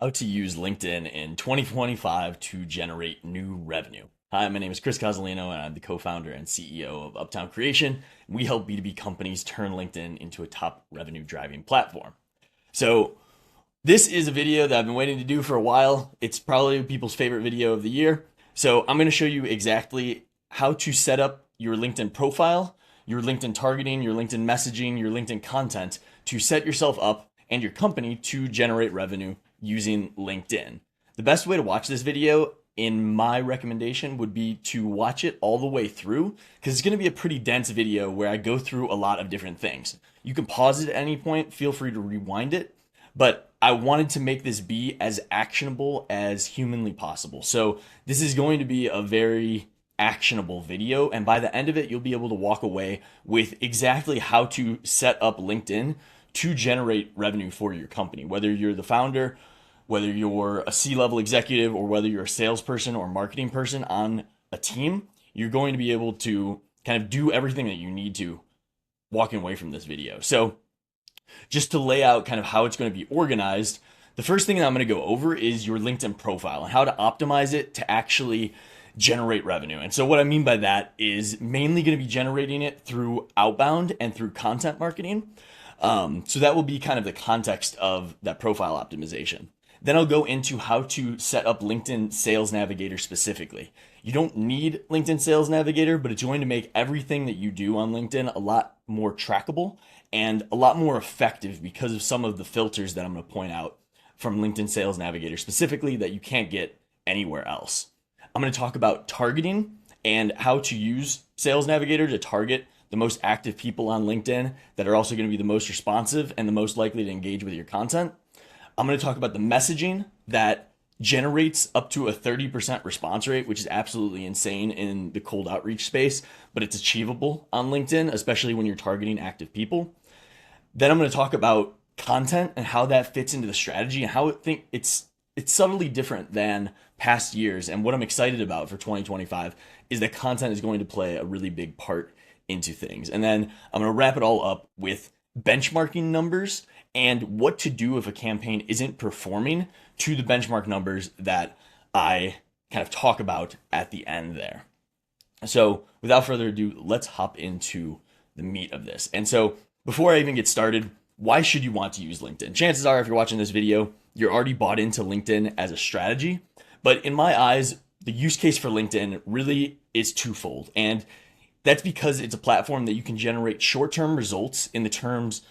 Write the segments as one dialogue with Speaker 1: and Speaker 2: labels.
Speaker 1: How to use LinkedIn in 2025 to generate new revenue. Hi, my name is Chris Cozzolino, and I'm the co-founder and CEO of Uptown Creation. We help B2B companies turn LinkedIn into a top revenue driving platform. So this is a video that I've been waiting to do for a while. It's probably people's favorite video of the year. So I'm going to show you exactly how to set up your LinkedIn profile, your LinkedIn targeting, your LinkedIn messaging, your LinkedIn content to set yourself up and your company to generate revenue using LinkedIn. The best way to watch this video, in my recommendation, would be to watch it all the way through, because it's going to be a pretty dense video where I go through a lot of different things. You can pause it at any point, feel free to rewind it, but I wanted to make this be as actionable as humanly possible. So this is going to be a very actionable video, and by the end of it, you'll be able to walk away with exactly how to set up LinkedIn to generate revenue for your company, whether you're the founder, whether you're a C-level executive, or whether you're a salesperson or marketing person on a team. You're going to be able to kind of do everything that you need to walking away from this video. So just to lay out kind of how it's going to be organized, the first thing that I'm going to go over is your LinkedIn profile and how to optimize it to actually generate revenue. And so what I mean by that is mainly going to be generating it through outbound and through content marketing. So that will be kind of the context of that profile optimization. Then I'll go into how to set up LinkedIn Sales Navigator specifically. You don't need LinkedIn Sales Navigator, but it's going to make everything that you do on LinkedIn a lot more trackable and a lot more effective because of some of the filters that I'm going to point out from LinkedIn Sales Navigator specifically that you can't get anywhere else. I'm going to talk about targeting and how to use Sales Navigator to target the most active people on LinkedIn that are also going to be the most responsive and the most likely to engage with your content. I'm going to talk about the messaging that generates up to a 30% response rate, which is absolutely insane in the cold outreach space, but it's achievable on LinkedIn, especially when you're targeting active people. Then I'm going to talk about content and how that fits into the strategy and how it's subtly different than past years. And what I'm excited about for 2025 is that content is going to play a really big part into things. And then I'm going to wrap it all up with benchmarking numbers and what to do if a campaign isn't performing to the benchmark numbers that I kind of talk about at the end there. So without further ado, let's hop into the meat of this. And so before I even get started, why should you want to use LinkedIn? Chances are, if you're watching this video, you're already bought into LinkedIn as a strategy. But in my eyes, the use case for LinkedIn really is twofold. And that's because it's a platform that you can generate short-term results in terms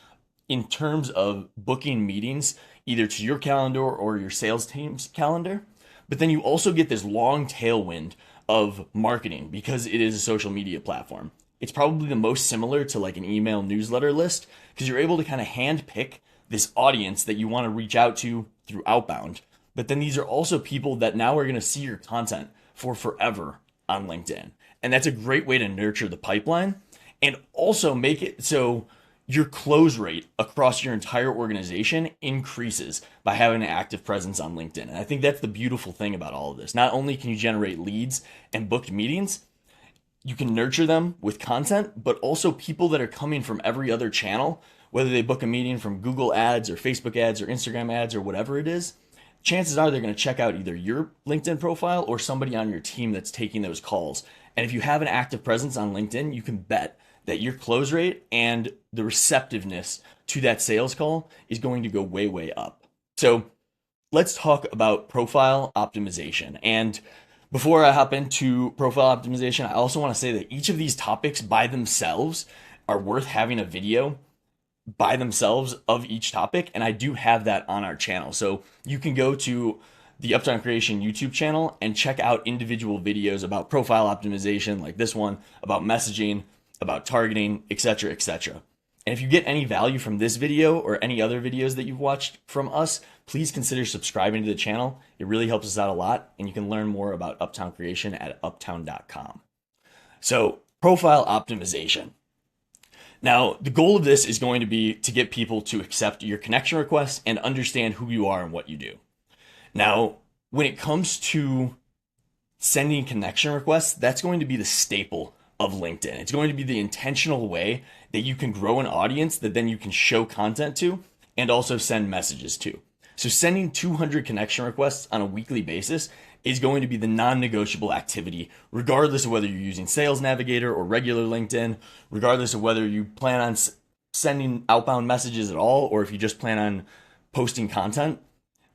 Speaker 1: of booking meetings, either to your calendar or your sales team's calendar. But then you also get this long tailwind of marketing because it is a social media platform. It's probably the most similar to like an email newsletter list because you're able to kind of handpick this audience that you want to reach out to through outbound. But then these are also people that now are going to see your content for forever on LinkedIn. And that's a great way to nurture the pipeline and also make it so your close rate across your entire organization increases by having an active presence on LinkedIn. And I think that's the beautiful thing about all of this. Not only can you generate leads and booked meetings, you can nurture them with content, but also people that are coming from every other channel, whether they book a meeting from Google ads or Facebook ads or Instagram ads or whatever it is, chances are they're going to check out either your LinkedIn profile or somebody on your team that's taking those calls. And if you have an active presence on LinkedIn, you can bet that your close rate and the receptiveness to that sales call is going to go way, way up. So let's talk about profile optimization. And before I hop into profile optimization, I also want to say that each of these topics by themselves are worth having a video by themselves of each topic. And I do have that on our channel. So you can go to the Uptown Creation YouTube channel and check out individual videos about profile optimization like this one, about messaging, about targeting, etc., etc. And if you get any value from this video or any other videos that you've watched from us, please consider subscribing to the channel. It really helps us out a lot, and you can learn more about Uptown Creation at uptown.com. So, profile optimization. Now, the goal of this is going to be to get people to accept your connection requests and understand who you are and what you do. Now, when it comes to sending connection requests, that's going to be the staple of LinkedIn. It's going to be the intentional way that you can grow an audience that then you can show content to and also send messages to. So sending 200 connection requests on a weekly basis is going to be the non-negotiable activity, regardless of whether you're using Sales Navigator or regular LinkedIn, regardless of whether you plan on sending outbound messages at all, or if you just plan on posting content.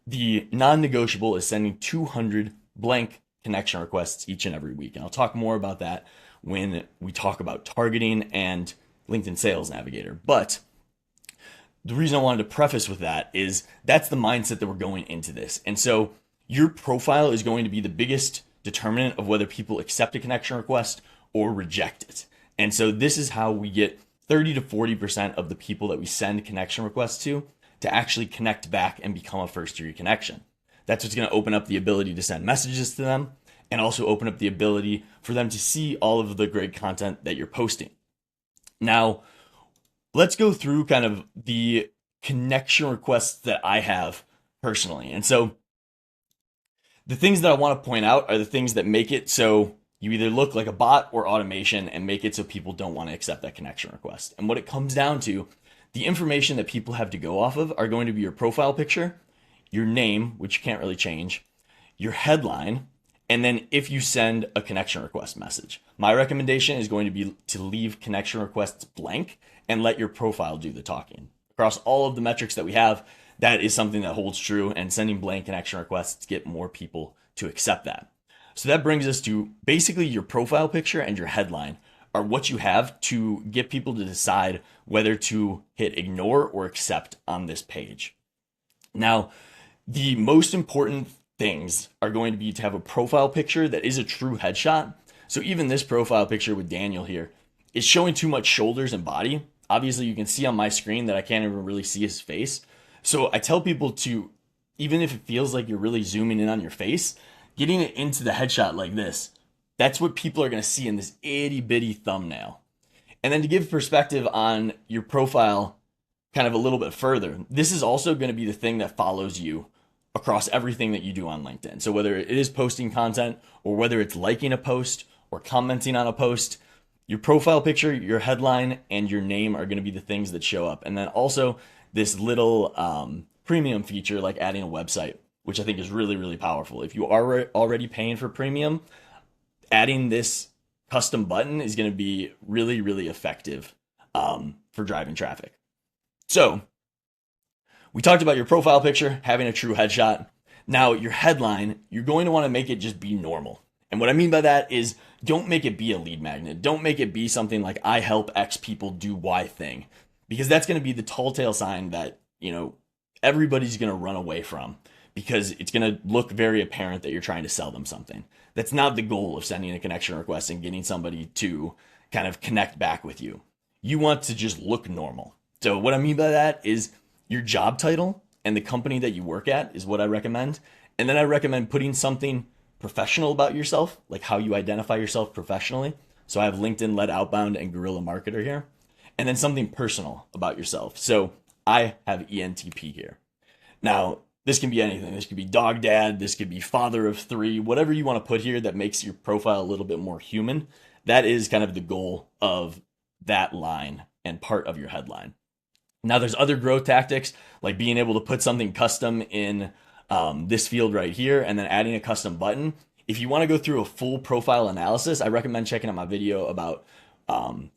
Speaker 1: The non-negotiable is sending 200 blank connection requests each and every week. And I'll talk more about that when we talk about targeting and LinkedIn Sales Navigator. But the reason I wanted to preface with that is that's the mindset that we're going into this. And so your profile is going to be the biggest determinant of whether people accept a connection request or reject it. And so this is how we get 30 to 40% of the people that we send connection requests to actually connect back and become a first degree connection. That's what's going to open up the ability to send messages to them and also open up the ability for them to see all of the great content that you're posting. Now, let's go through kind of the connection requests that I have personally. And so the things that I want to point out are the things that make it so you either look like a bot or automation and make it so people don't want to accept that connection request. And what it comes down to, the information that people have to go off of are going to be your profile picture, your name, which you can't really change, your headline, and then if you send a connection request message. My recommendation is going to be to leave connection requests blank and let your profile do the talking. Across all of the metrics that we have, that is something that holds true, and sending blank connection requests get more people to accept that. So that brings us to basically your profile picture and your headline are what you have to get people to decide whether to hit ignore or accept on this page. Now, the most important things are going to be to have a profile picture that is a true headshot. So even this profile picture with Daniel here is showing too much shoulders and body. Obviously, you can see on my screen that I can't even really see his face. So I tell people to, even if it feels like you're really zooming in on your face, getting it into the headshot like this, that's what people are going to see in this itty bitty thumbnail. And then to give perspective on your profile kind of a little bit further, this is also going to be the thing that follows you across everything that you do on LinkedIn. So whether it is posting content or whether it's liking a post or commenting on a post, your profile picture, your headline, and your name are going to be the things that show up. And then also this little premium feature like adding a website, which I think is really, really powerful. If you are already paying for premium, adding this custom button is going to be really, really effective for driving traffic. So we talked about your profile picture, having a true headshot. Now your headline, you're going to want to make it just be normal. And what I mean by that is don't make it be a lead magnet. Don't make it be something like I help X people do Y thing, because that's going to be the tall tale sign that, everybody's going to run away from, because it's going to look very apparent that you're trying to sell them something. That's not the goal of sending a connection request and getting somebody to kind of connect back with you. You want to just look normal. So what I mean by that is your job title and the company that you work at is what I recommend. And then I recommend putting something professional about yourself, like how you identify yourself professionally. So I have LinkedIn led outbound and guerrilla marketer here. And then something personal about yourself. So I have ENTP here. Now, this can be anything. This could be dog dad. This could be father of 3, whatever you want to put here that makes your profile a little bit more human. That is kind of the goal of that line and part of your headline. Now, there's other growth tactics like being able to put something custom in this field right here and then adding a custom button. If you want to go through a full profile analysis, I recommend checking out my video about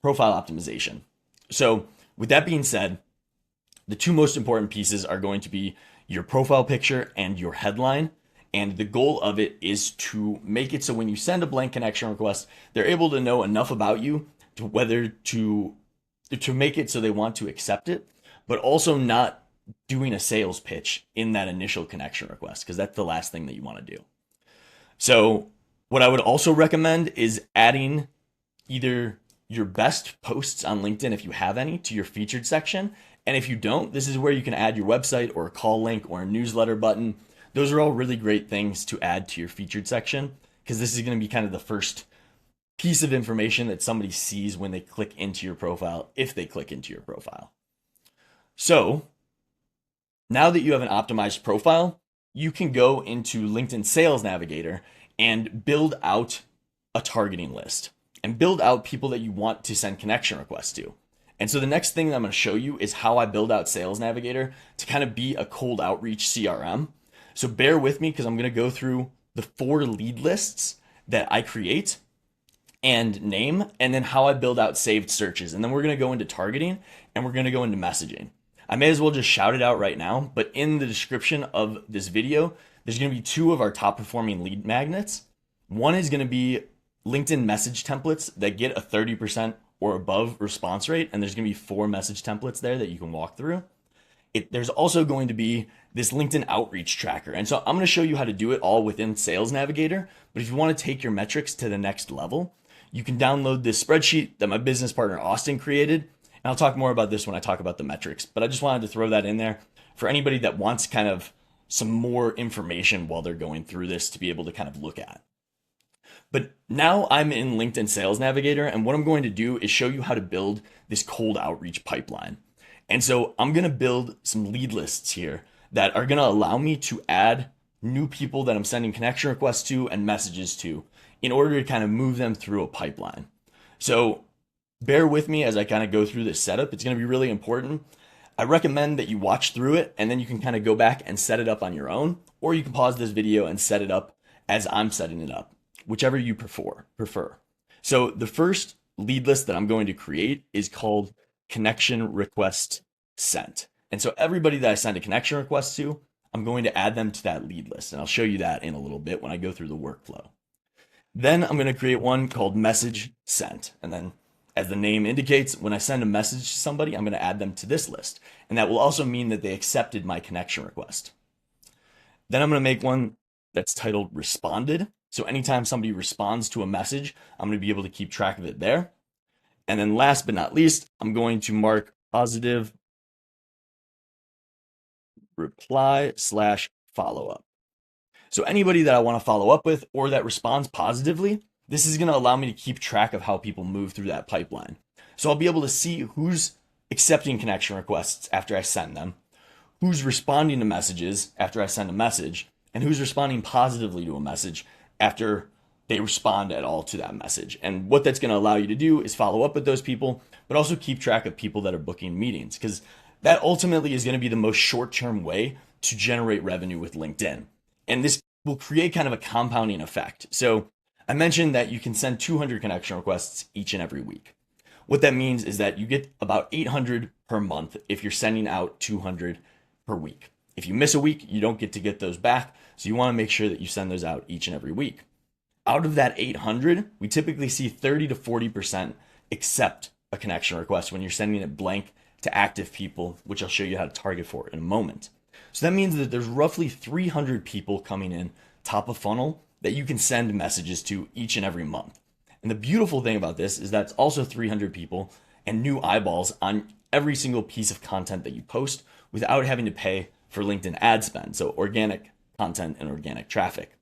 Speaker 1: profile optimization. So with that being said, the two most important pieces are going to be your profile picture and your headline. And the goal of it is to make it so when you send a blank connection request, they're able to know enough about you to whether to make it so they want to accept it, but also not doing a sales pitch in that initial connection request, because that's the last thing that you want to do. So what I would also recommend is adding either your best posts on LinkedIn, if you have any, to your featured section. And if you don't, this is where you can add your website or a call link or a newsletter button. Those are all really great things to add to your featured section, because this is going to be kind of the first piece of information that somebody sees when they click into your profile, if they click into your profile. So now that you have an optimized profile, you can go into LinkedIn Sales Navigator and build out a targeting list and build out people that you want to send connection requests to. And so the next thing that I'm going to show you is how I build out Sales Navigator to kind of be a cold outreach CRM. So bear with me because I'm going to go through the 4 lead lists that I create and name, and then how I build out saved searches. And then we're going to go into targeting and we're going to go into messaging. I may as well just shout it out right now, but in the description of this video, there's going to be 2 of our top performing lead magnets. One is going to be LinkedIn message templates that get a 30% or above response rate. And there's going to be 4 message templates there that you can walk through. There's also going to be this LinkedIn outreach tracker. And so I'm going to show you how to do it all within Sales Navigator. But if you want to take your metrics to the next level, you can download this spreadsheet that my business partner Austin created. And I'll talk more about this when I talk about the metrics. But I just wanted to throw that in there for anybody that wants kind of some more information while they're going through this to be able to kind of look at. But now I'm in LinkedIn Sales Navigator, and what I'm going to do is show you how to build this cold outreach pipeline. And so I'm going to build some lead lists here that are going to allow me to add new people that I'm sending connection requests to and messages to in order to kind of move them through a pipeline. So bear with me as I kind of go through this setup. It's going to be really important. I recommend that you watch through it and then you can kind of go back and set it up on your own, or you can pause this video and set it up as I'm setting it up, whichever you prefer. So the first lead list that I'm going to create is called connection request sent. And so everybody that I send a connection request to, I'm going to add them to that lead list. And I'll show you that in a little bit when I go through the workflow. Then I'm going to create one called message sent. And then as the name indicates, when I send a message to somebody, I'm going to add them to this list. And that will also mean that they accepted my connection request. Then I'm going to make one that's titled responded. So anytime somebody responds to a message, I'm going to be able to keep track of it there. And then last but not least, I'm going to mark positive reply/follow-up. So anybody that I want to follow up with or that responds positively, this is going to allow me to keep track of how people move through that pipeline. So I'll be able to see who's accepting connection requests after I send them, who's responding to messages after I send a message, and who's responding positively to a message after they respond at all to that message. And what that's going to allow you to do is follow up with those people, but also keep track of people that are booking meetings, because that ultimately is going to be the most short-term way to generate revenue with LinkedIn. And this will create kind of a compounding effect. So I mentioned that you can send 200 connection requests each and every week. What that means is that you get about 800 per month if you're sending out 200 per week. If you miss a week, you don't get to get those back. So you want to make sure that you send those out each and every week. Out of that 800, we typically see 30 to 40% accept a connection request when you're sending it blank to active people, which I'll show you how to target for in a moment. So that means that there's roughly 300 people coming in top of funnel that you can send messages to each and every month. And the beautiful thing about this is that's also 300 people and new eyeballs on every single piece of content that you post without having to pay for LinkedIn ad spend. So organic content and organic traffic.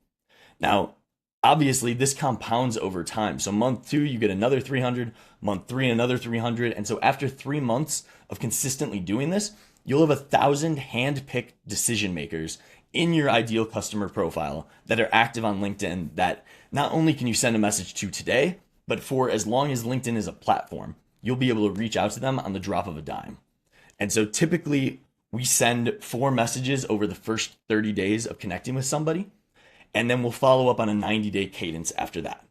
Speaker 1: Now, obviously this compounds over time. So month 2, you get another 300, month 3, another 300. And so after 3 months of consistently doing this, you'll have 1,000 hand-picked decision makers in your ideal customer profile that are active on LinkedIn that not only can you send a message to today, but for as long as LinkedIn is a platform, you'll be able to reach out to them on the drop of a dime. And so typically we send 4 messages over the first 30 days of connecting with somebody, and then we'll follow up on a 90-day cadence after that.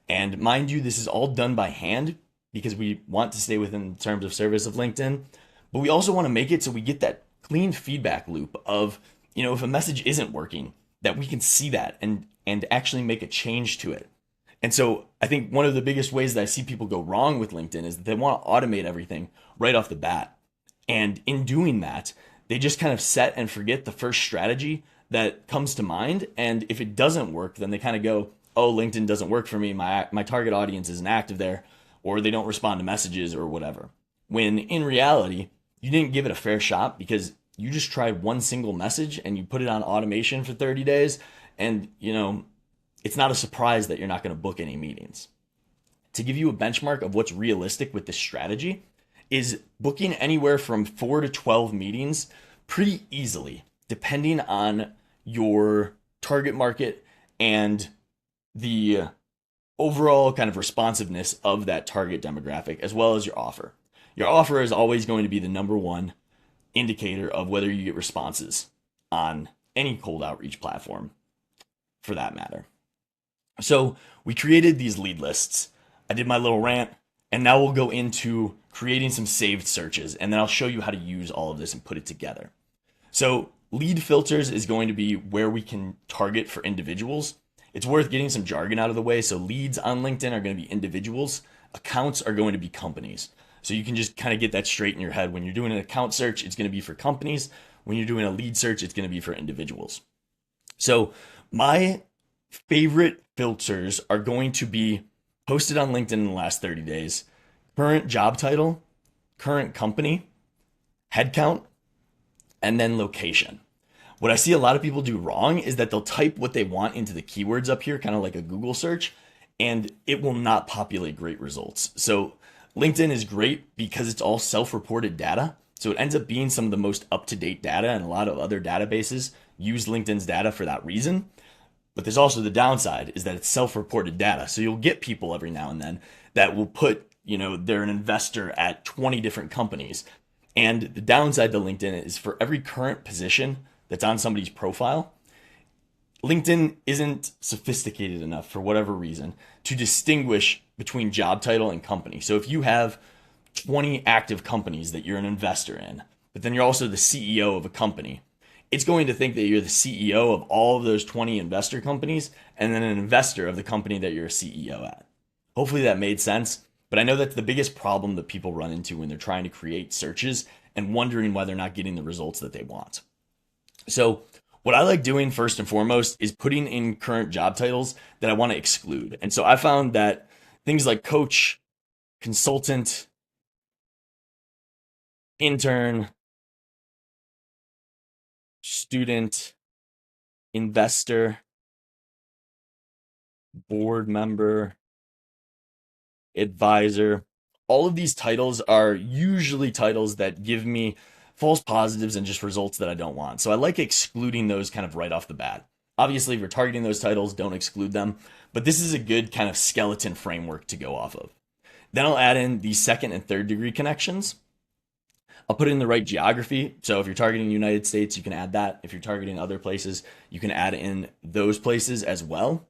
Speaker 1: And mind you, this is all done by hand because we want to stay within the terms of service of LinkedIn, but we also want to make it so we get that clean feedback loop of, if a message isn't working, that we can see that and actually make a change to it. And so I think one of the biggest ways that I see people go wrong with LinkedIn is that they want to automate everything right off the bat. And in doing that, they just kind of set and forget the first strategy that comes to mind. And if it doesn't work, then they kind of go, oh, LinkedIn doesn't work for me. My target audience isn't active there, or they don't respond to messages or whatever. When in reality, you didn't give it a fair shot because you just tried one single message and you put it on automation for 30 days. And, it's not a surprise that you're not going to book any meetings. To give you a benchmark of what's realistic with this strategy is booking anywhere from 4 to 12 meetings pretty easily, depending on your target market and the overall kind of responsiveness of that target demographic, as well as your offer. Your offer is always going to be the number one indicator of whether you get responses on any cold outreach platform for that matter. So we created these lead lists. I did my little rant, and now we'll go into creating some saved searches, and then I'll show you how to use all of this and put it together. So lead filters is going to be where we can target for individuals. It's worth getting some jargon out of the way. So leads on LinkedIn are going to be individuals. Accounts are going to be companies. So you can just kind of get that straight in your head. When you're doing an account search, it's going to be for companies. When you're doing a lead search, it's going to be for individuals. So my favorite filters are going to be posted on LinkedIn in the last 30 days, current job title, current company, headcount, and then location. What I see a lot of people do wrong is that they'll type what they want into the keywords up here, kind of like a Google search, and it will not populate great results. So LinkedIn is great because it's all self-reported data. So it ends up being some of the most up-to-date data, and a lot of other databases use LinkedIn's data for that reason. But there's also the downside is that it's self-reported data. So you'll get people every now and then that will put, they're an investor at 20 different companies. And the downside to LinkedIn is for every current position that's on somebody's profile, LinkedIn isn't sophisticated enough for whatever reason to distinguish between job title and company. So if you have 20 active companies that you're an investor in, but then you're also the CEO of a company, it's going to think that you're the CEO of all of those 20 investor companies and then an investor of the company that you're a CEO at. Hopefully that made sense, but I know that's the biggest problem that people run into when they're trying to create searches and wondering why they're not getting the results that they want. So what I like doing first and foremost is putting in current job titles that I want to exclude. And so I found that things like coach, consultant, intern, student, investor, board member, advisor, all of these titles are usually titles that give me false positives and just results that I don't want. So I like excluding those kind of right off the bat. Obviously, if you're targeting those titles, don't exclude them, but this is a good kind of skeleton framework to go off of. Then I'll add in the second and third degree connections. I'll put in the right geography. So if you're targeting the United States, you can add that. If you're targeting other places, you can add in those places as well.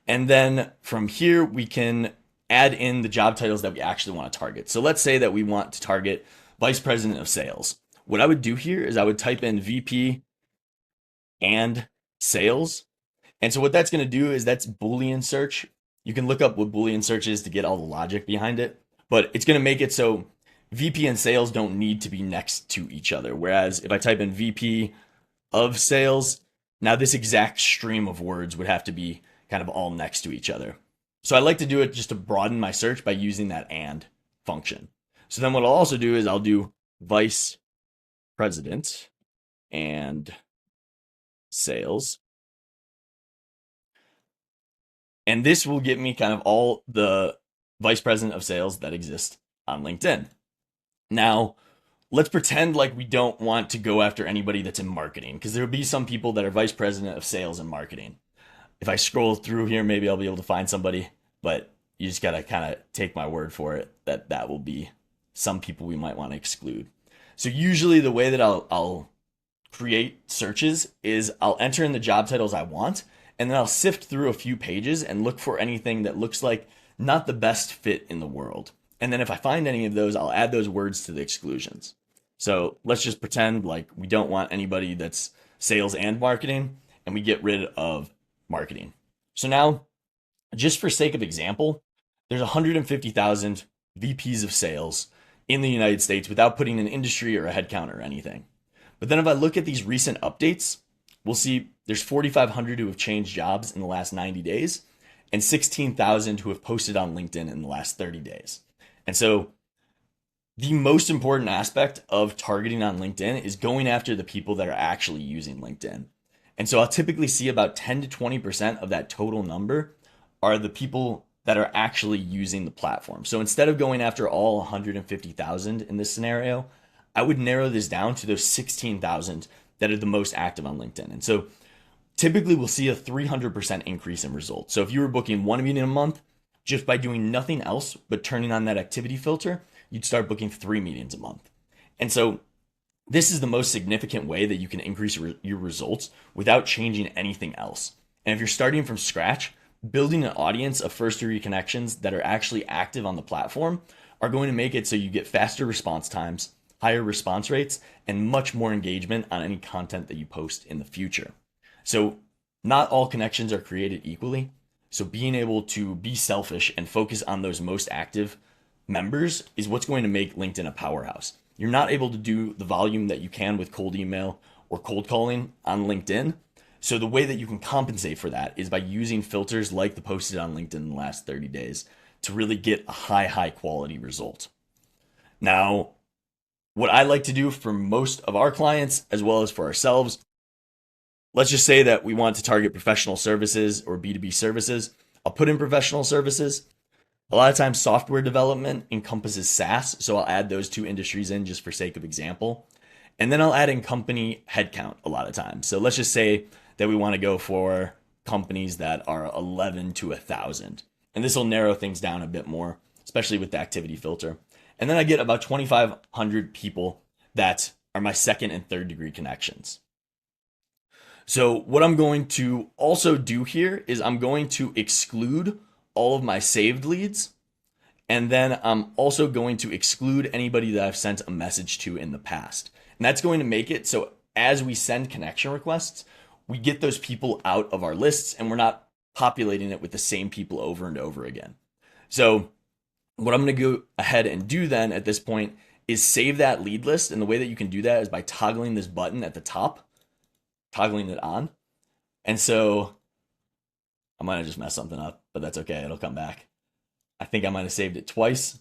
Speaker 1: And then from here, we can add in the job titles that we actually want to target. So let's say that we want to target Vice President of Sales. What I would do here is I would type in VP and sales. And so what that's going to do is that's Boolean search. You can look up what Boolean search is to get all the logic behind it, but it's going to make it so VP and sales don't need to be next to each other. Whereas if I type in VP of sales, now this exact stream of words would have to be kind of all next to each other. So I like to do it just to broaden my search by using that and function. So then what I'll also do is I'll do vice president and sales. And this will get me kind of all the vice president of sales that exist on LinkedIn. Now, let's pretend like we don't want to go after anybody that's in marketing, because there will be some people that are vice president of sales and marketing. If I scroll through here, maybe I'll be able to find somebody, but you just got to kind of take my word for it that that will be some people we might want to exclude. So usually the way that I'll create searches is I'll enter in the job titles I want, and then I'll sift through a few pages and look for anything that looks like not the best fit in the world. And then if I find any of those, I'll add those words to the exclusions. So let's just pretend like we don't want anybody that's sales and marketing, and we get rid of marketing. So now, just for sake of example, there's 150,000 VPs of sales in the United States without putting an industry or a headcount or anything. But then if I look at these recent updates, we'll see there's 4,500 who have changed jobs in the last 90 days and 16,000 who have posted on LinkedIn in the last 30 days. And so the most important aspect of targeting on LinkedIn is going after the people that are actually using LinkedIn. And so I'll typically see about 10 to 20% of that total number are the people that are actually using the platform. So instead of going after all 150,000 in this scenario, I would narrow this down to those 16,000 that are the most active on LinkedIn. And so typically we'll see a 300% increase in results. So if you were booking one meeting a month, just by doing nothing else but turning on that activity filter, you'd start booking 3 meetings a month. And so this is the most significant way that you can increase your results without changing anything else. And if you're starting from scratch, building an audience of first degree connections that are actually active on the platform are going to make it so you get faster response times, higher response rates, and much more engagement on any content that you post in the future. So not all connections are created equally. So being able to be selfish and focus on those most active members is what's going to make LinkedIn a powerhouse. You're not able to do the volume that you can with cold email or cold calling on LinkedIn. So the way that you can compensate for that is by using filters like the posted on LinkedIn in the last 30 days to really get a high quality result. Now, what I like to do for most of our clients, as well as for ourselves, let's just say that we want to target professional services or B2B services. I'll put in professional services. A lot of times software development encompasses SaaS, so I'll add those two industries in just for sake of example. And then I'll add in company headcount a lot of times. So let's just say that we want to go for companies that are 11 to 1,000. And this will narrow things down a bit more, especially with the activity filter. And then I get about 2,500 people that are my second and third degree connections. So what I'm going to also do here is I'm going to exclude all of my saved leads. And then I'm also going to exclude anybody that I've sent a message to in the past. And that's going to make it so as we send connection requests, we get those people out of our lists and we're not populating it with the same people over and over again. So what I'm going to go ahead and do then at this point is save that lead list. And the way that you can do that is by toggling this button at the top, toggling it on. And so I might have just messed something up, but that's okay. It'll come back. I think I might have saved it twice.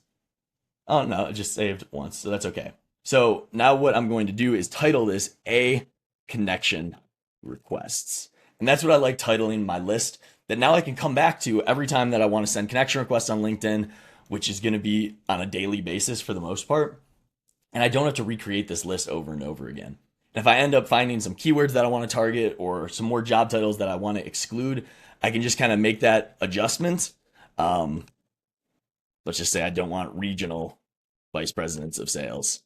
Speaker 1: Oh no, it just saved once, so that's okay. So now what I'm going to do is title this A Connection Requests. And that's what I like titling my list that now I can come back to every time that I want to send connection requests on LinkedIn, which is going to be on a daily basis for the most part. And I don't have to recreate this list over and over again. And if I end up finding some keywords that I want to target or some more job titles that I want to exclude, I can just kind of make that adjustment. Let's just say I don't want regional vice presidents of sales.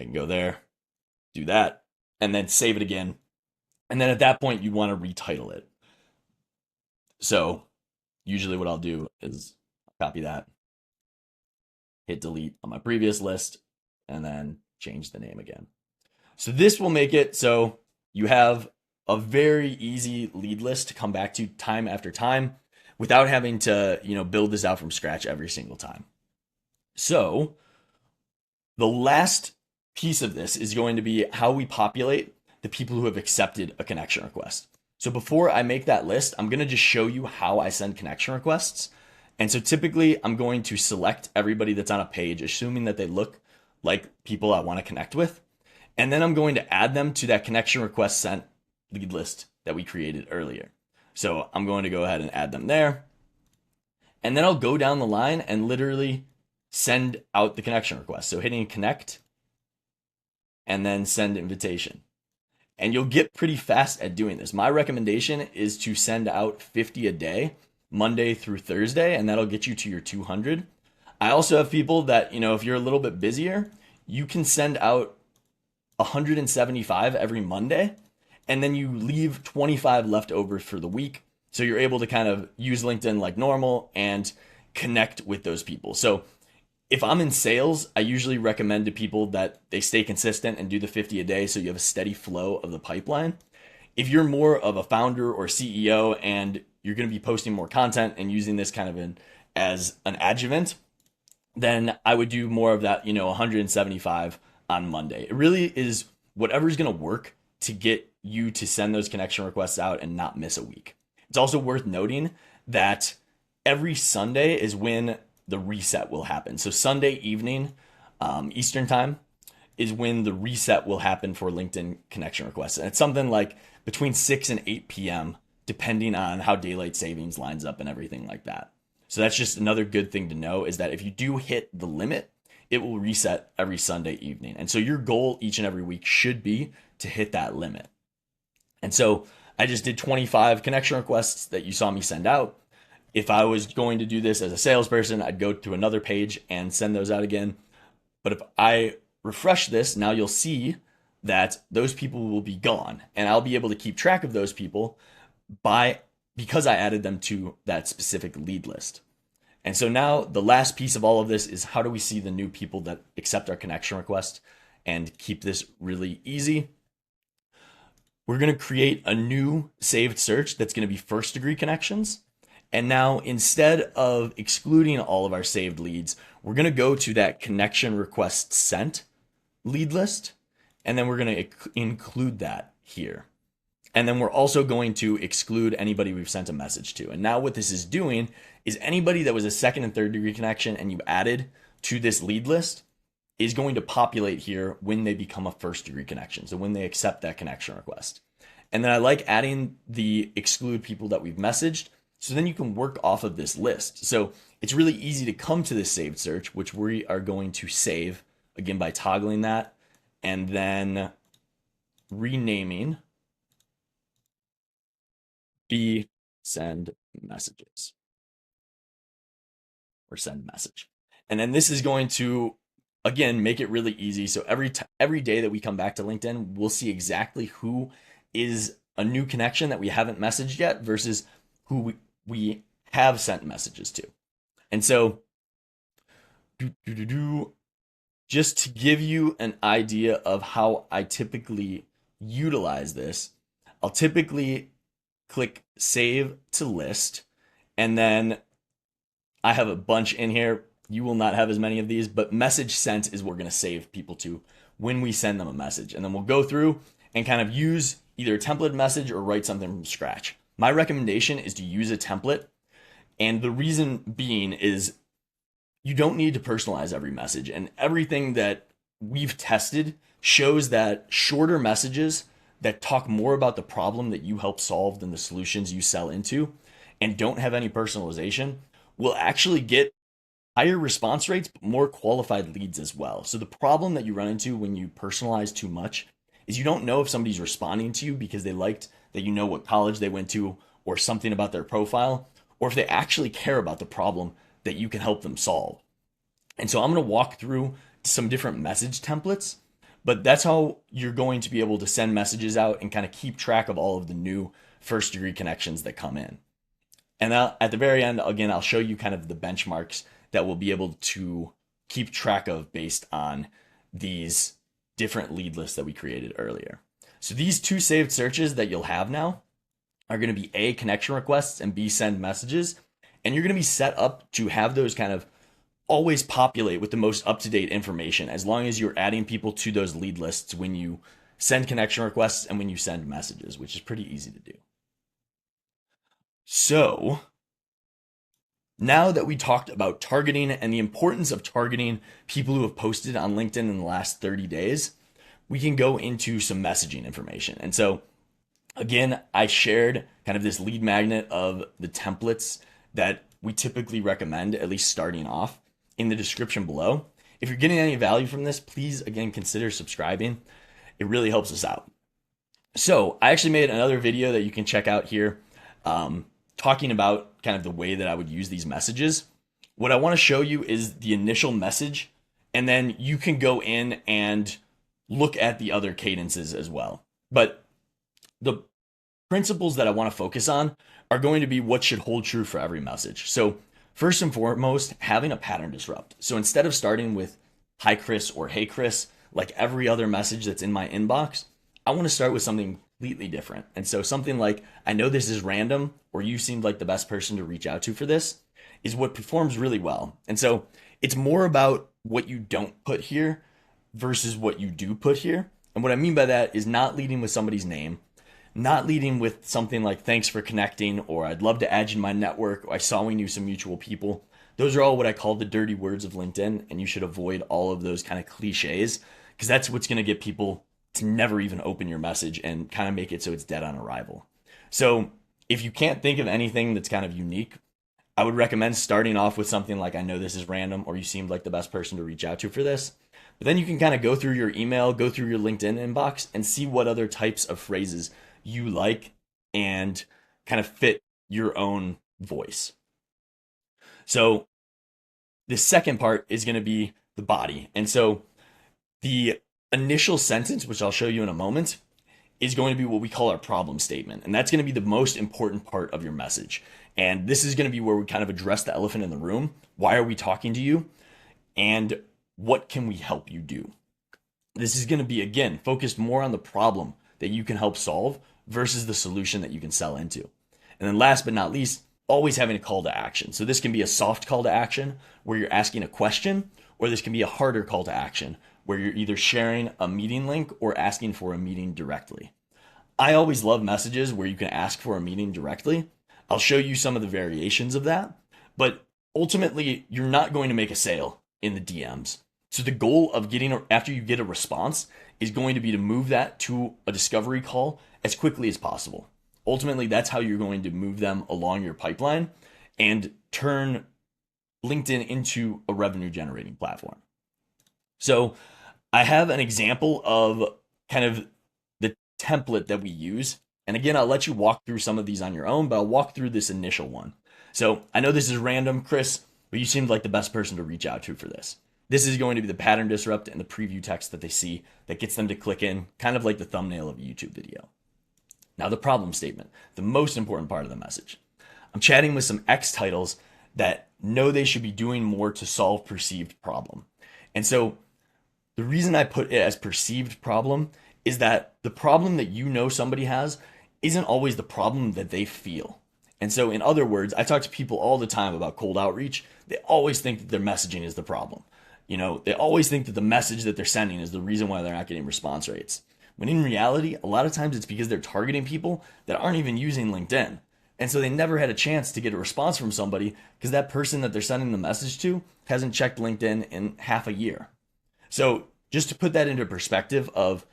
Speaker 1: I can go there, do that, and then save it again. And then at that point, you want to retitle it. So usually what I'll do is copy that, hit delete on my previous list, and then change the name again. So this will make it so you have a very easy lead list to come back to time after time without having to, build this out from scratch every single time. So the last piece of this is going to be how we populate the people who have accepted a connection request. So before I make that list, I'm going to just show you how I send connection requests. And so typically I'm going to select everybody that's on a page, assuming that they look like people I want to connect with. And then I'm going to add them to that connection request sent lead list that we created earlier. So I'm going to go ahead and add them there. And then I'll go down the line and literally send out the connection request. So hitting connect and then send invitation. And you'll get pretty fast at doing this. My recommendation is to send out 50 a day, Monday through Thursday, and that'll get you to your 200. I also have people that, if you're a little bit busier, you can send out 175 every Monday, and then you leave 25 left over for the week. So you're able to kind of use LinkedIn like normal and connect with those people. So if I'm in sales, I usually recommend to people that they stay consistent and do the 50 a day so you have a steady flow of the pipeline. If you're more of a founder or CEO and you're going to be posting more content and using this kind of as an adjuvant, then I would do more of that, 175 on Monday. It really is whatever's going to work to get you to send those connection requests out and not miss a week. It's also worth noting that every Sunday is when the reset will happen. So Sunday evening, Eastern time, is when the reset will happen for LinkedIn connection requests. And it's something like between 6 and 8 p.m., depending on how daylight savings lines up and everything like that. So that's just another good thing to know, is that if you do hit the limit, it will reset every Sunday evening. And so your goal each and every week should be to hit that limit. And so I just did 25 connection requests that you saw me send out. If I was going to do this as a salesperson, I'd go to another page and send those out again. But if I refresh this, now you'll see that those people will be gone, and I'll be able to keep track of those people by because I added them to that specific lead list. And so now the last piece of all of this is how do we see the new people that accept our connection request and keep this really easy? We're going to create a new saved search that's going to be first degree connections. And now instead of excluding all of our saved leads, we're going to go to that connection request sent lead list. And then we're going to include that here. And then we're also going to exclude anybody we've sent a message to. And now what this is doing is anybody that was a second and third degree connection and you added to this lead list is going to populate here when they become a first degree connection. So when they accept that connection request. And then I like adding the exclude people that we've messaged. So then you can work off of this list. So it's really easy to come to this saved search, which we are going to save again by toggling that and then renaming be send messages or send message. And then this is going to, again, make it really easy. So every day that we come back to LinkedIn, we'll see exactly who is a new connection that we haven't messaged yet versus who we have sent messages to. And so just to give you an idea of how I typically utilize this, I'll typically click save to list, and then I have a bunch in here. You will not have as many of these, but message sent is what we're going to save people to when we send them a message. And then we'll go through and kind of use either a template message or write something from scratch. My recommendation is to use a template. And the reason being is you don't need to personalize every message. And everything that we've tested shows that shorter messages that talk more about the problem that you help solve than the solutions you sell into and don't have any personalization will actually get higher response rates, but more qualified leads as well. So the problem that you run into when you personalize too much is you don't know if somebody's responding to you because they liked that you know what college they went to or something about their profile, or if they actually care about the problem that you can help them solve. And so I'm going to walk through some different message templates, but that's how you're going to be able to send messages out and kind of keep track of all of the new first degree connections that come in. And at the very end, again, I'll show you kind of the benchmarks that we'll be able to keep track of based on these different lead lists that we created earlier. So these two saved searches that you'll have now are going to be A, connection requests, and B, send messages. And you're going to be set up to have those kind of always populate with the most up-to-date information as long as you're adding people to those lead lists when you send connection requests and when you send messages, which is pretty easy to do. So now that we talked about targeting and the importance of targeting people who have posted on LinkedIn in the last 30 days, we can go into some messaging information. And so again, I shared kind of this lead magnet of the templates that we typically recommend, at least starting off, in the description below. If you're getting any value from this, please, again, consider subscribing. It really helps us out. So I actually made another video that you can check out here, talking about kind of the way that I would use these messages. What I want to show you is the initial message, and then you can go in and look at the other cadences as well. But the principles that I want to focus on are going to be what should hold true for every message. So first and foremost, having a pattern disrupt. So instead of starting with hi Chris or hey Chris, like every other message that's in my inbox, I want to start with something completely different. And so something like, I know this is random, or you seemed like the best person to reach out to for this, is what performs really well. And so it's more about what you don't put here versus what you do put here. And what I mean by that is not leading with somebody's name, not leading with something like thanks for connecting, or I'd love to add you in my network, or I saw we knew some mutual people. Those are all what I call the dirty words of LinkedIn, and you should avoid all of those kind of cliches, because that's what's going to get people to never even open your message and kind of make it so it's dead on arrival. So if you can't think of anything that's kind of unique, I would recommend starting off with something like, I know this is random, or you seemed like the best person to reach out to for this. But then you can kind of go through your email, go through your LinkedIn inbox, and see what other types of phrases you like and kind of fit your own voice. So the second part is going to be the body. And so the initial sentence, which I'll show you in a moment, is going to be what we call our problem statement. And that's going to be the most important part of your message. And this is going to be where we kind of address the elephant in the room. Why are we talking to you? And what can we help you do? This is going to be, again, focused more on the problem that you can help solve versus the solution that you can sell into. And then last but not least, always having a call to action. So this can be a soft call to action where you're asking a question, or this can be a harder call to action where you're either sharing a meeting link or asking for a meeting directly. I always love messages where you can ask for a meeting directly. I'll show you some of the variations of that, but ultimately you're not going to make a sale in the DMs. So the goal of after you get a response is going to be to move that to a discovery call as quickly as possible. Ultimately, that's how you're going to move them along your pipeline and turn LinkedIn into a revenue generating platform. So I have an example of kind of the template that we use. And again, I'll let you walk through some of these on your own, but I'll walk through this initial one. So I know this is random, Chris, but you seemed like the best person to reach out to for this. This is going to be the pattern disrupt and the preview text that they see that gets them to click in, kind of like the thumbnail of a YouTube video. Now, the problem statement, the most important part of the message. I'm chatting with some X titles that know they should be doing more to solve perceived problem. And so the reason I put it as perceived problem is that the problem that you know somebody has isn't always the problem that they feel. And so in other words, I talk to people all the time about cold outreach. They always think that their messaging is the problem. They always think that the message that they're sending is the reason why they're not getting response rates. When in reality, a lot of times it's because they're targeting people that aren't even using LinkedIn. And so they never had a chance to get a response from somebody because that person that they're sending the message to hasn't checked LinkedIn in half a year. So just to put that into perspective of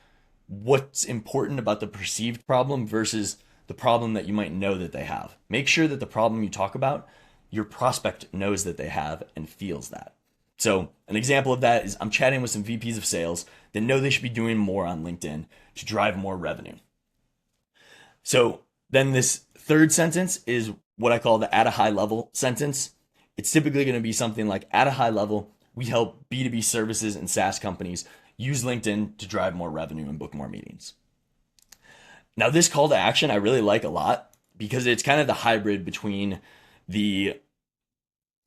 Speaker 1: what's important about the perceived problem versus the problem that you might know that they have. Make sure that the problem you talk about, your prospect knows that they have and feels that. So an example of that is I'm chatting with some VPs of sales that know they should be doing more on LinkedIn to drive more revenue. So then this third sentence is what I call the at a high level sentence. It's typically going to be something like, at a high level, we help B2B services and SaaS companies use LinkedIn to drive more revenue and book more meetings. Now, this call to action I really like a lot because it's kind of the hybrid between the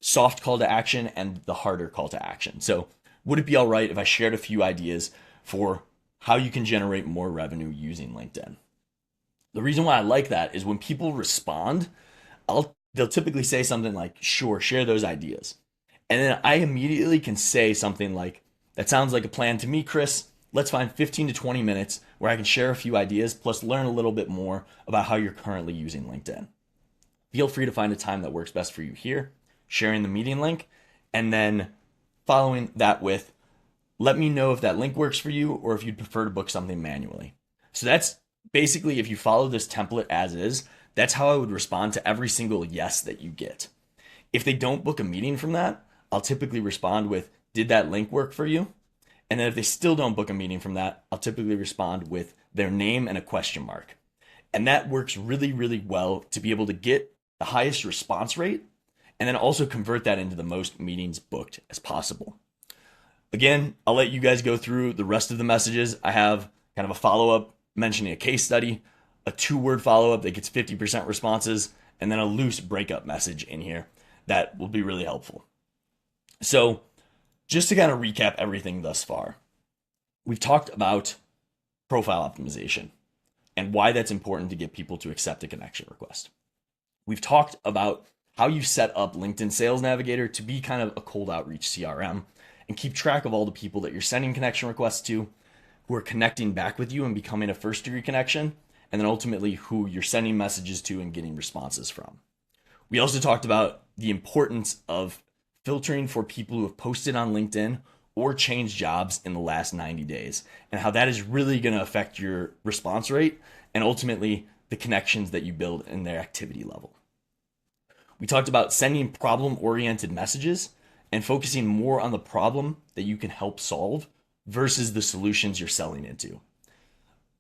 Speaker 1: soft call to action and the harder call to action. So would it be all right if I shared a few ideas for how you can generate more revenue using LinkedIn? The reason why I like that is when people respond, they'll typically say something like, sure, share those ideas. And then I immediately can say something like, that sounds like a plan to me, Chris. Let's find 15 to 20 minutes where I can share a few ideas, plus learn a little bit more about how you're currently using LinkedIn. Feel free to find a time that works best for you here, sharing the meeting link, and then following that with, let me know if that link works for you or if you'd prefer to book something manually. So that's basically, if you follow this template as is, that's how I would respond to every single yes that you get. If they don't book a meeting from that, I'll typically respond with, did that link work for you? And then if they still don't book a meeting from that, I'll typically respond with their name and a question mark. And that works really, really well to be able to get the highest response rate and then also convert that into the most meetings booked as possible. Again, I'll let you guys go through the rest of the messages. I have kind of a follow-up mentioning a case study, a 2-word follow-up that gets 50% responses, and then a loose breakup message in here that will be really helpful. So just to kind of recap everything thus far, we've talked about profile optimization and why that's important to get people to accept a connection request. We've talked about how you set up LinkedIn Sales Navigator to be kind of a cold outreach CRM and keep track of all the people that you're sending connection requests to, who are connecting back with you and becoming a first degree connection, and then ultimately who you're sending messages to and getting responses from. We also talked about the importance of filtering for people who have posted on LinkedIn or changed jobs in the last 90 days, and how that is really going to affect your response rate and ultimately the connections that you build in their activity level. We talked about sending problem-oriented messages and focusing more on the problem that you can help solve versus the solutions you're selling into.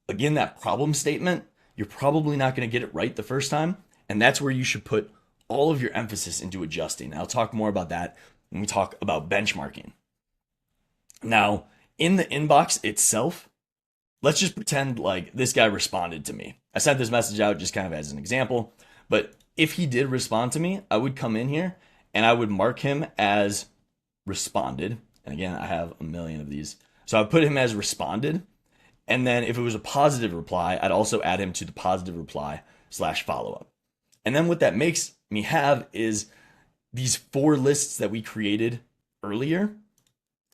Speaker 1: Again, that problem statement, you're probably not going to get it right the first time, and that's where you should put all of your emphasis into adjusting. I'll talk more about that when we talk about benchmarking. Now, in the inbox itself, let's just pretend like this guy responded to me. I sent this message out just kind of as an example, but if he did respond to me, I would come in here and I would mark him as responded. And again, I have a million of these. So I put him as responded. And then if it was a positive reply, I'd also add him to the positive reply / follow-up. And then what that makes me have is these 4 lists that we created earlier.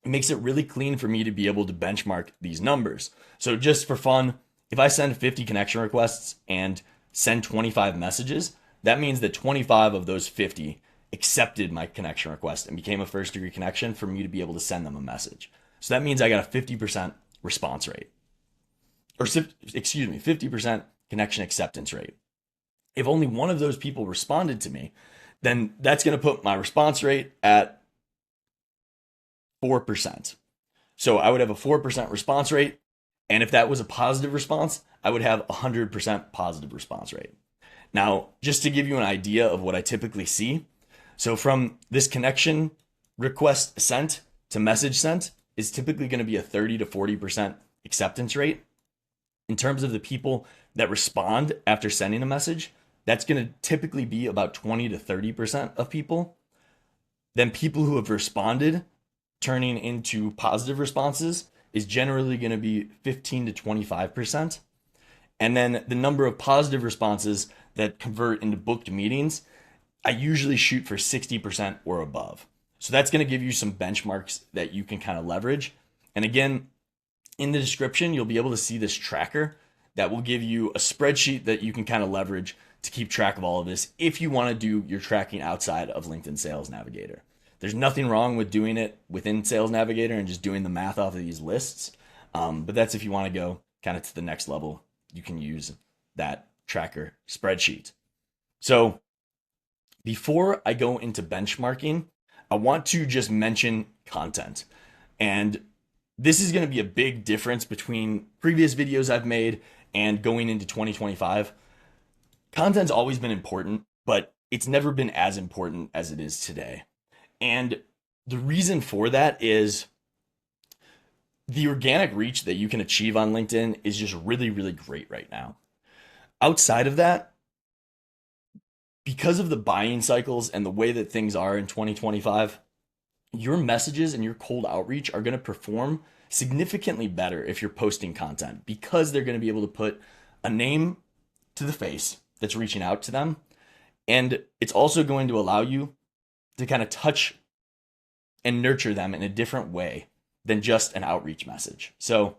Speaker 1: It makes it really clean for me to be able to benchmark these numbers. So just for fun, if I send 50 connection requests and send 25 messages, that means that 25 of those 50 accepted my connection request and became a first degree connection for me to be able to send them a message. So that means I got a 50% response rate. Or 50% connection acceptance rate. If only one of those people responded to me, then that's going to put my response rate at 4%. So I would have a 4% response rate. And if that was a positive response, I would have 100% positive response rate. Now, just to give you an idea of what I typically see. So from this connection request sent to message sent is typically going to be a 30 to 40% acceptance rate. In terms of the people that respond after sending a message, that's going to typically be about 20 to 30% of people. Then people who have responded turning into positive responses is generally going to be 15 to 25%. And then the number of positive responses that convert into booked meetings, I usually shoot for 60% or above. So that's going to give you some benchmarks that you can kind of leverage. And again, in the description, you'll be able to see this tracker that will give you a spreadsheet that you can kind of leverage to keep track of all of this if you want to do your tracking outside of LinkedIn Sales Navigator. There's nothing wrong with doing it within Sales Navigator and just doing the math off of these lists. But that's if you want to go kind of to the next level, you can use that tracker spreadsheet. So before I go into benchmarking, I want to just mention content. And this is going to be a big difference between previous videos I've made and going into 2025. Content's always been important, but it's never been as important as it is today. And the reason for that is the organic reach that you can achieve on LinkedIn is just really, really great right now. Outside of that, because of the buying cycles and the way that things are in 2025, your messages and your cold outreach are going to perform significantly better if you're posting content because they're going to be able to put a name to the face that's reaching out to them. And it's also going to allow you to kind of touch and nurture them in a different way than just an outreach message. So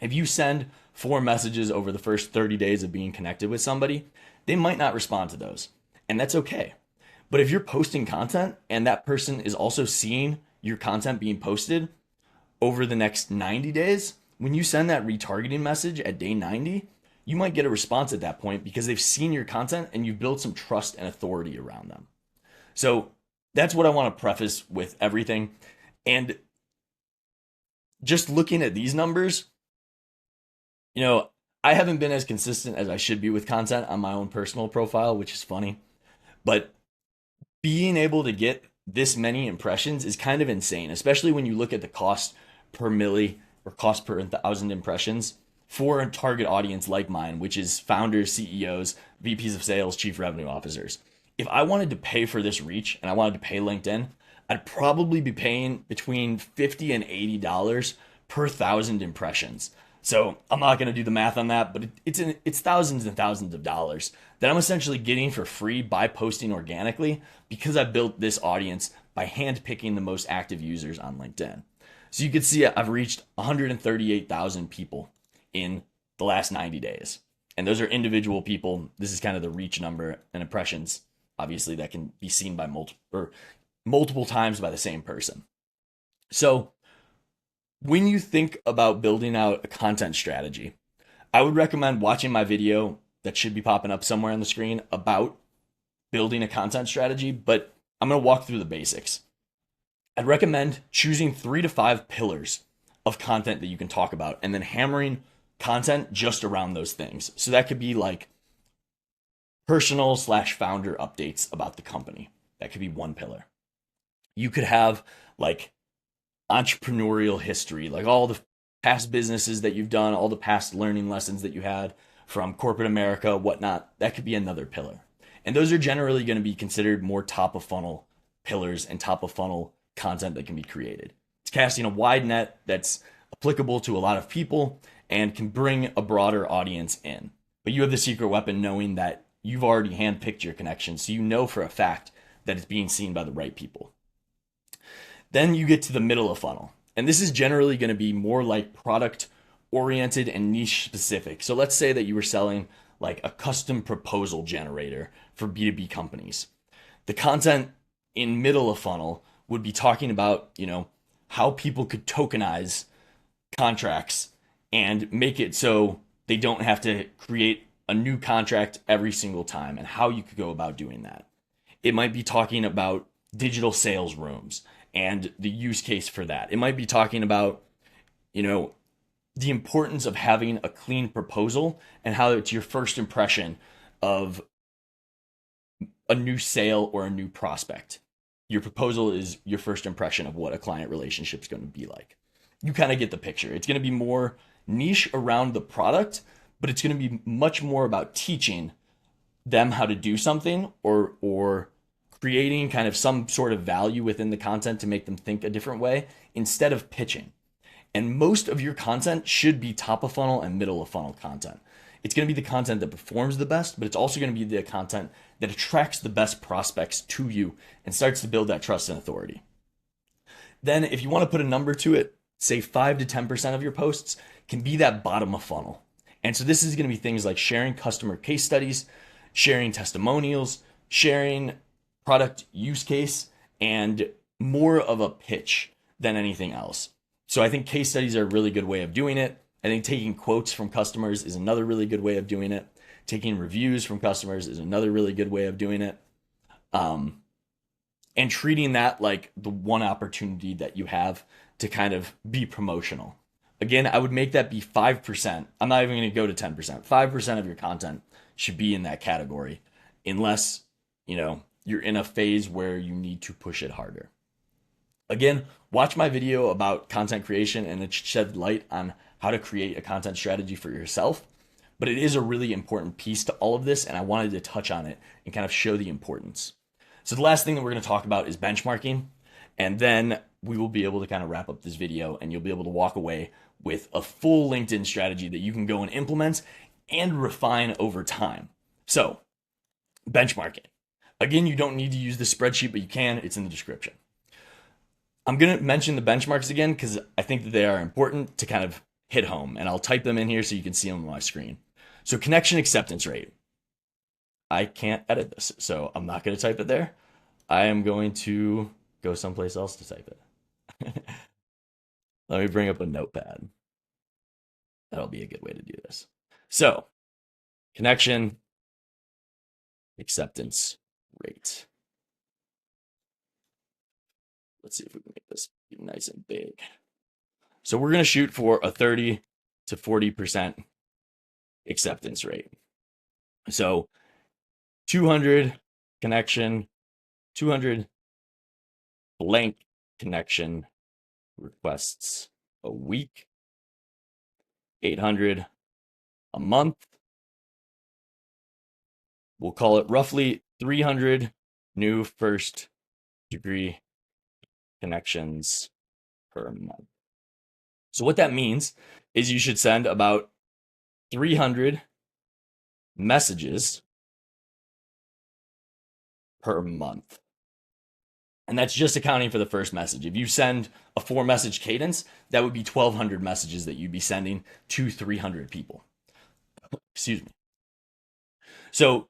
Speaker 1: if you send 4 messages over the first 30 days of being connected with somebody, they might not respond to those. And that's okay. But if you're posting content and that person is also seeing your content being posted over the next 90 days, when you send that retargeting message at day 90, you might get a response at that point because they've seen your content and you've built some trust and authority around them. So that's what I want to preface with everything. And just looking at these numbers, I haven't been as consistent as I should be with content on my own personal profile, which is funny. But being able to get this many impressions is kind of insane, especially when you look at the cost per milli or cost per 1,000 impressions for a target audience like mine, which is founders, CEOs, VPs of sales, chief revenue officers. If I wanted to pay for this reach and I wanted to pay LinkedIn, I'd probably be paying between $50 and $80 per 1,000 impressions. So I'm not going to do the math on that, but it's thousands and thousands of dollars that I'm essentially getting for free by posting organically because I built this audience by handpicking the most active users on LinkedIn. So you can see I've reached 138,000 people in the last 90 days. And those are individual people. This is kind of the reach number and impressions, obviously, that can be seen by multiple times by the same person. So when you think about building out a content strategy, I would recommend watching my video that should be popping up somewhere on the screen about building a content strategy, but I'm going to walk through the basics. I'd recommend choosing 3 to 5 pillars of content that you can talk about and then hammering content just around those things. So that could be like personal slash founder updates about the company. That could be one pillar. You could have like entrepreneurial history, like all the past businesses that you've done, all the past learning lessons that you had from corporate America, whatnot. That could be another pillar. And those are generally going to be considered more top of funnel pillars and top of funnel content that can be created. It's casting a wide net that's applicable to a lot of people and can bring a broader audience in. But you have the secret weapon knowing that you've already handpicked your connections, so you know for a fact that it's being seen by the right people. Then you get to the middle of funnel. And this is generally going to be more like product oriented and niche specific. So let's say that you were selling like a custom proposal generator for B2B companies. The content in middle of funnel would be talking about, how people could tokenize contracts and make it so they don't have to create a new contract every single time and how you could go about doing that. It might be talking about digital sales rooms and the use case for that. It might be talking about, the importance of having a clean proposal and how it's your first impression of a new sale or a new prospect. Your proposal is your first impression of what a client relationship is going to be like. You kind of get the picture. It's going to be more niche around the product, but it's going to be much more about teaching them how to do something or creating kind of some sort of value within the content to make them think a different way instead of pitching. And most of your content should be top of funnel and middle of funnel content. It's going to be the content that performs the best, but it's also going to be the content that attracts the best prospects to you and starts to build that trust and authority. Then if you want to put a number to it, say 5 to 10% of your posts can be that bottom of funnel. And so this is going to be things like sharing customer case studies, sharing testimonials, sharing product use case, and more of a pitch than anything else. So I think case studies are a really good way of doing it. I think taking quotes from customers is another really good way of doing it. Taking reviews from customers is another really good way of doing it. And treating that like the one opportunity that you have to kind of be promotional. Again, I would make that be 5%. I'm not even going to go to 10%. 5% of your content should be in that category unless, you're in a phase where you need to push it harder. Again, watch my video about content creation and it shed light on how to create a content strategy for yourself. But it is a really important piece to all of this, and I wanted to touch on it and kind of show the importance. So the last thing that we're going to talk about is benchmarking, and then we will be able to kind of wrap up this video and you'll be able to walk away with a full LinkedIn strategy that you can go and implement and refine over time. So, benchmarking. Again, you don't need to use the spreadsheet, but you can. It's in the description. I'm going to mention the benchmarks again because I think that they are important to kind of hit home, and I'll type them in here so you can see them on my screen. So connection acceptance rate. I can't edit this, so I'm not going to type it there. I am going to go someplace else to type it. Let me bring up a notepad. That'll be a good way to do this. So, connection acceptance rate. Let's see if we can make this nice and big. So we're going to shoot for a 30 to 40% acceptance rate. So 200 connection, 200 blank connection requests a week, 800 a month. We'll call it roughly 300 new first degree connections per month. So what that means is you should send about 300 messages per month. And that's just accounting for the first message. If you send a 4-message cadence, that would be 1,200 messages that you'd be sending to 300 people. Excuse me. So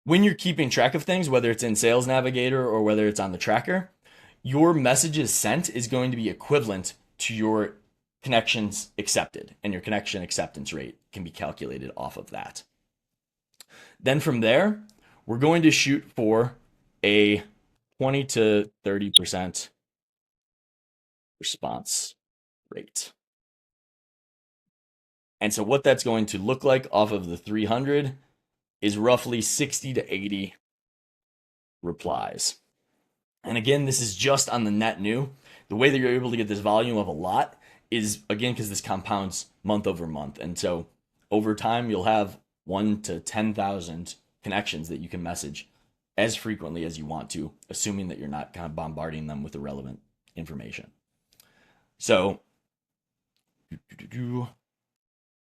Speaker 1: when you're keeping track of things, whether it's in Sales Navigator or whether it's on the tracker, your messages sent is going to be equivalent to your connections accepted, and your connection acceptance rate can be calculated off of that. Then from there, we're going to shoot for a 20 to 30% response rate. And so what that's going to look like off of the 300 is roughly 60 to 80 replies. And again, this is just on the net new. The way that you're able to get this volume of a lot is, again, because this compounds month over month. And so over time, you'll have 1 to 10,000 connections that you can message as frequently as you want to, assuming that you're not kind of bombarding them with irrelevant information. So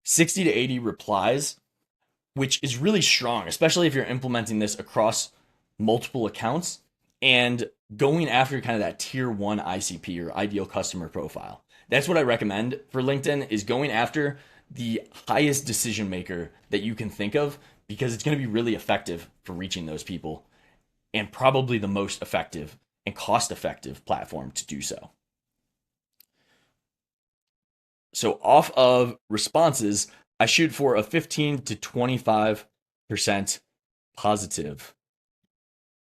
Speaker 1: 60 to 80 replies, which is really strong, especially if you're implementing this across multiple accounts and going after kind of that tier 1 ICP or ideal customer profile. That's what I recommend for LinkedIn, is going after the highest decision maker that you can think of, because it's going to be really effective for reaching those people, and probably the most effective and cost effective platform to do so. So off of responses, I shoot for a 15 to 25% positive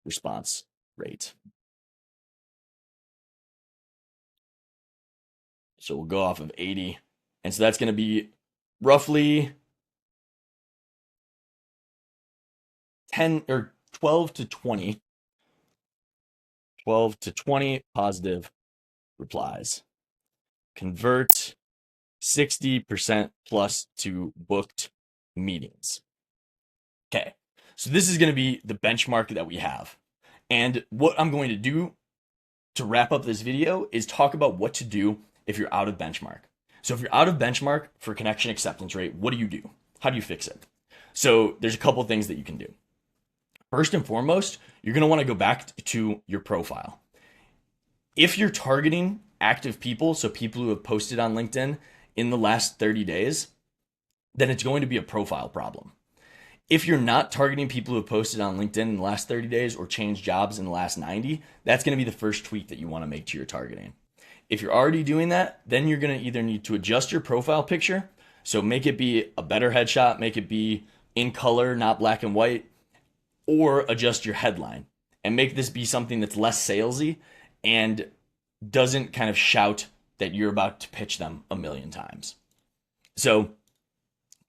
Speaker 1: response rate. So we'll go off of 80. And so that's going to be roughly 10 or 12 to 20 positive replies. Convert 60% plus to booked meetings. Okay, so this is going to be the benchmark that we have. And what I'm going to do to wrap up this video is talk about what to do if you're out of benchmark. So if you're out of benchmark for connection acceptance rate, what do you do? How do you fix it? So there's a couple things that you can do. First and foremost, you're going to want to go back to your profile. If you're targeting active people, so people who have posted on LinkedIn in the last 30 days, then it's going to be a profile problem. If you're not targeting people who have posted on LinkedIn in the last 30 days or changed jobs in the last 90, that's going to be the first tweak that you want to make to your targeting. If you're already doing that, then you're going to either need to adjust your profile picture. So make it be a better headshot, make it be in color, not black and white, or adjust your headline and make this be something that's less salesy and doesn't kind of shout that you're about to pitch them a million times. So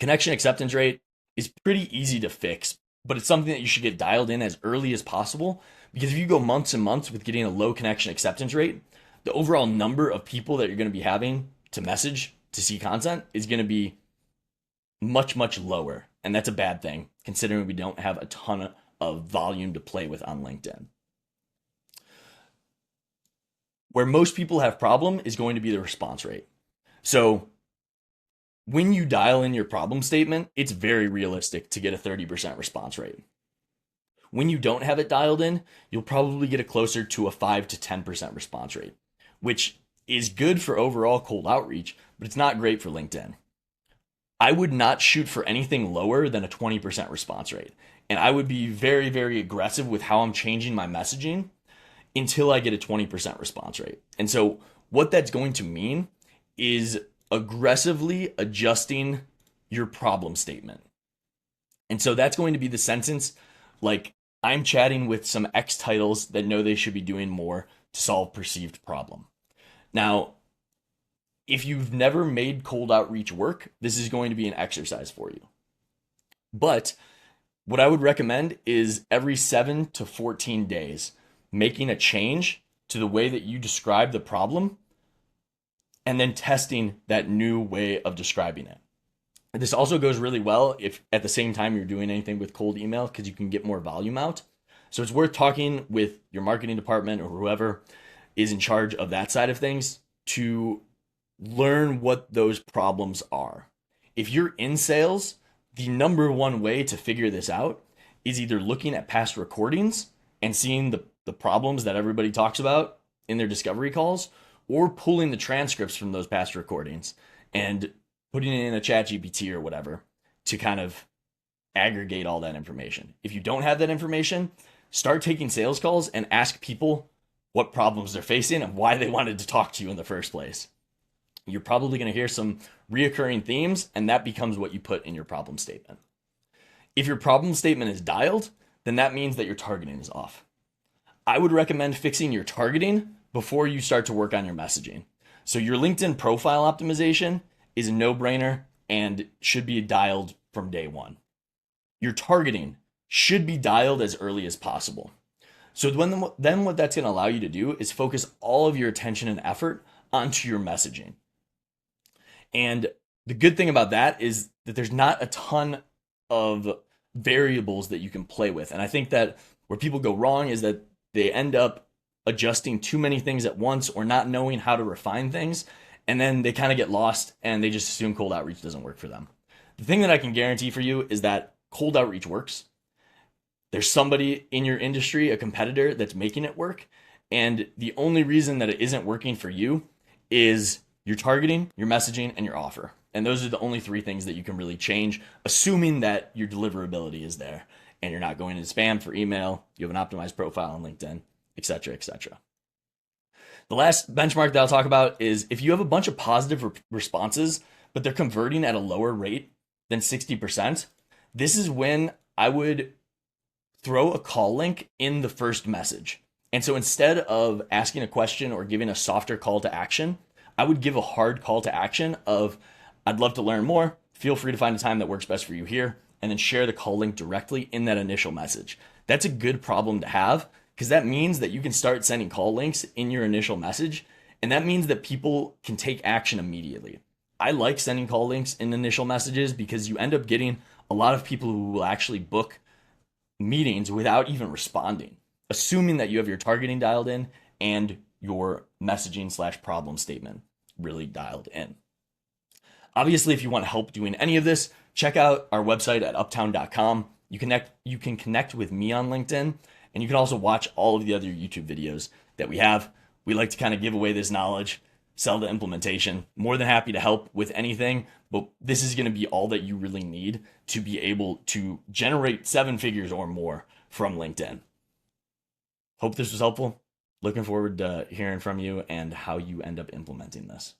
Speaker 1: connection acceptance rate is pretty easy to fix, but it's something that you should get dialed in as early as possible, because if you go months and months with getting a low connection acceptance rate, the overall number of people that you're going to be having to message to see content is going to be much, much lower. And that's a bad thing, considering we don't have a ton of volume to play with on LinkedIn. Where most people have problem is going to be the response rate. So when you dial in your problem statement, it's very realistic to get a 30% response rate. When you don't have it dialed in, you'll probably get it closer to a 5 to 10% response rate, which is good for overall cold outreach, but it's not great for LinkedIn. I would not shoot for anything lower than a 20% response rate. And I would be very, very aggressive with how I'm changing my messaging until I get a 20% response rate. And so what that's going to mean is aggressively adjusting your problem statement. And so that's going to be the sentence like, I'm chatting with some X titles that know they should be doing more to solve perceived problem. Now, if you've never made cold outreach work, this is going to be an exercise for you. But what I would recommend is every 7 to 14 days, making a change to the way that you describe the problem and then testing that new way of describing it. And this also goes really well if at the same time you're doing anything with cold email, because you can get more volume out. So it's worth talking with your marketing department or whoever is in charge of that side of things to learn what those problems are. If you're in sales, the number one way to figure this out is either looking at past recordings and seeing the problems that everybody talks about in their discovery calls, or pulling the transcripts from those past recordings and putting it in a chat GPT or whatever to kind of aggregate all that information. If you don't have that information, start taking sales calls and ask people what problems they're facing and why they wanted to talk to you in the first place. You're probably going to hear some reoccurring themes, and that becomes what you put in your problem statement. If your problem statement is dialed, then that means that your targeting is off. I would recommend fixing your targeting before you start to work on your messaging. So your LinkedIn profile optimization is a no-brainer and should be dialed from day one. your targeting should be dialed as early as possible. So then what that's going to allow you to do is focus all of your attention and effort onto your messaging. And the good thing about that is that there's not a ton of variables that you can play with. And I think that where people go wrong is that they end up adjusting too many things at once or not knowing how to refine things. And then they kind of get lost and they just assume cold outreach doesn't work for them. The thing that I can guarantee for you is that cold outreach works. There's somebody in your industry, a competitor, that's making it work. And the only reason that it isn't working for you is your targeting, your messaging, and your offer. And those are the only three things that you can really change, assuming that your deliverability is there and you're not going into spam for email, you have an optimized profile on LinkedIn, et cetera, et cetera. The last benchmark that I'll talk about is if you have a bunch of positive responses, but they're converting at a lower rate than 60%, this is when I would throw a call link in the first message. And so instead of asking a question or giving a softer call to action, I would give a hard call to action of, I'd love to learn more. Feel free to find a time that works best for you here, and then share the call link directly in that initial message. That's a good problem to have because that means that you can start sending call links in your initial message. And that means that people can take action immediately. I like sending call links in initial messages because you end up getting a lot of people who will actually book meetings without even responding, assuming that you have your targeting dialed in and your messaging / problem statement really dialed in. Obviously, if you want help doing any of this, check out our website at uptown.com. You can connect with me on LinkedIn, and you can also watch all of the other YouTube videos that we have. We like to kind of give away this knowledge, sell the implementation. More than happy to help with anything, but this is going to be all that you really need to be able to generate 7 figures or more from LinkedIn. Hope this was helpful. Looking forward to hearing from you and how you end up implementing this.